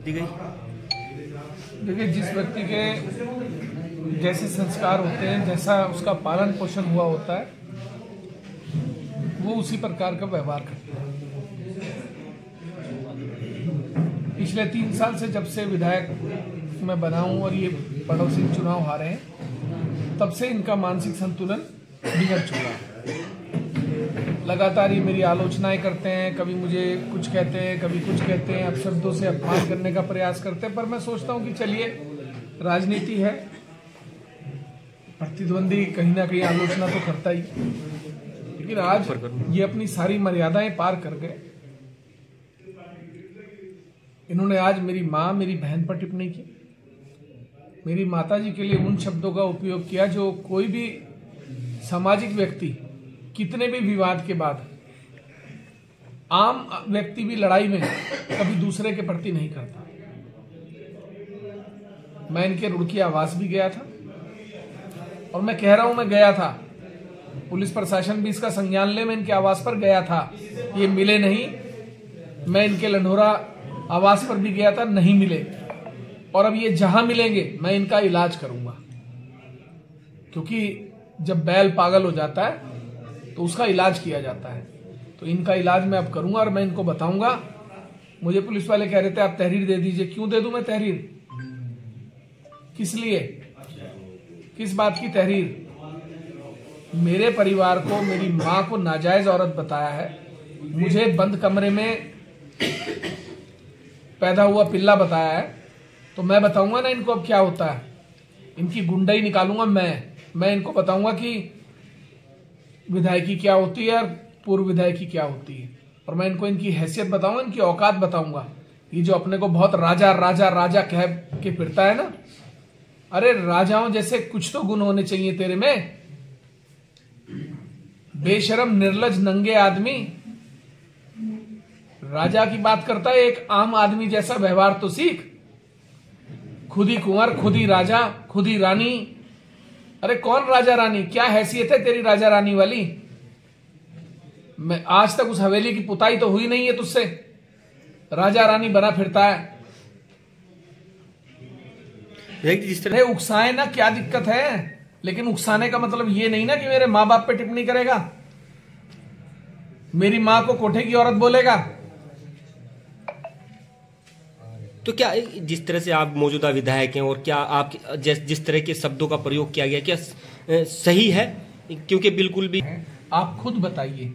दी गई? देखिए, जिस व्यक्ति के जैसे संस्कार होते हैं, जैसा उसका पालन पोषण हुआ होता है, वो उसी प्रकार का व्यवहार करता है। पिछले 3 साल से जब से विधायक मैं बना हूं और ये पड़ोसी चुनाव हारे हैं, तब से इनका मानसिक संतुलन बिगड़ चुका है। लगातार ये मेरी आलोचनाएं करते हैं, कभी मुझे कुछ कहते हैं, कभी कुछ कहते हैं, अपशब्दों से अपमान करने का प्रयास करते हैं। पर मैं सोचता हूं कि चलिए, राजनीति है, प्रतिद्वंदी कहीं ना कहीं आलोचना तो करता ही, लेकिन आज ये अपनी सारी मर्यादाएं पार कर गए। इन्होंने आज मेरी माँ, मेरी बहन पर टिप्पणी की, मेरी माताजी के लिए उन शब्दों का उपयोग किया जो कोई भी सामाजिक व्यक्ति कितने भी विवाद के बाद, आम व्यक्ति भी लड़ाई में कभी दूसरे के प्रति नहीं करता। मैं इनके रुड़की आवास भी गया था, और मैं कह रहा हूं मैं गया था, पुलिस प्रशासन भी इसका संज्ञान ले, मैं इनके आवास पर गया था, ये मिले नहीं। मैं इनके लंढोरा आवास पर भी गया था, नहीं मिले। और अब ये जहां मिलेंगे मैं इनका इलाज करूंगा, क्योंकि जब बैल पागल हो जाता है तो उसका इलाज किया जाता है। तो इनका इलाज मैं अब करूंगा और मैं इनको बताऊंगा। मुझे पुलिस वाले कह रहे थे आप तहरीर दे दीजिए। क्यों दे दूं मैं तहरीर? किस लिए, किस बात की तहरीर? मेरे परिवार को, मेरी मां को नाजायज औरत बताया है, मुझे बंद कमरे में पैदा हुआ पिल्ला बताया है, तो मैं बताऊंगा ना इनको अब क्या होता है। इनकी गुंडाई निकालूंगा मैं इनको बताऊंगा कि विधायकी क्या होती है और पूर्व विधायकी क्या होती है, और मैं इनको इनकी हैसियत बताऊंगा, इनकी औकात बताऊंगा। ये जो अपने को बहुत राजा राजा राजा कह के फिरता है ना, अरे राजाओं जैसे कुछ तो गुण होने चाहिए तेरे में। बेशरम, निर्लज, नंगे आदमी राजा की बात करता है, एक आम आदमी जैसा व्यवहार तो सीख। खुद ही कुंवर, खुद ही राजा, खुद ही रानी। अरे कौन राजा रानी? क्या हैसियत है तेरी राजा रानी वाली? मैं आज तक उस हवेली की पुताई तो हुई नहीं है तुझसे, राजा रानी बना फिरता है। जिस तरह उकसाए ना, क्या दिक्कत है? लेकिन उकसाने का मतलब ये नहीं ना कि मेरे माँ बाप पे टिप्पणी करेगा, मेरी माँ को कोठे की औरत बोलेगा। तो क्या जिस तरह से आप मौजूदा विधायक हैं, और क्या आप जिस तरह के शब्दों का प्रयोग किया गया, क्या सही है? क्योंकि बिल्कुल भी आप खुद बताइए,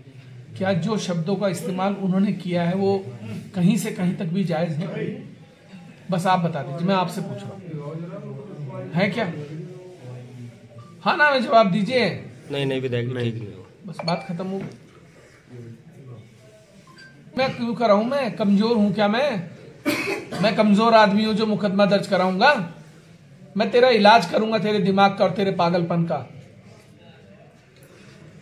क्या जो शब्दों का इस्तेमाल उन्होंने किया है वो कहीं से कहीं तक भी जायज है? बस आप बता दीजिए, मैं आपसे पूछ रहा हूं, है क्या? हाँ ना में जवाब दीजिए। नहीं विधायक ठीक नहीं हो, बस बात खत्म हो। मैं क्यों कराऊं? मैं कमजोर हूं क्या? मैं कमजोर आदमी हूं जो मुकदमा दर्ज कराऊंगा? मैं तेरा इलाज करूंगा, तेरे दिमाग का और तेरे पागलपन का।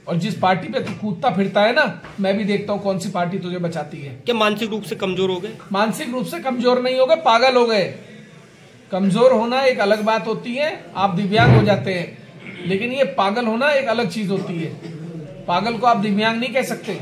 और जिस पार्टी पे तू कूदता फिरता है ना, मैं भी देखता हूं कौन सी पार्टी तुझे बचाती है। क्या मानसिक रूप से कमजोर हो गए? मानसिक रूप से कमजोर नहीं हो गए, पागल हो गए। कमजोर होना एक अलग बात होती है, आप दिव्यांग हो जाते हैं, लेकिन ये पागल होना एक अलग चीज होती है। पागल को आप दिव्यांग नहीं कह सकते।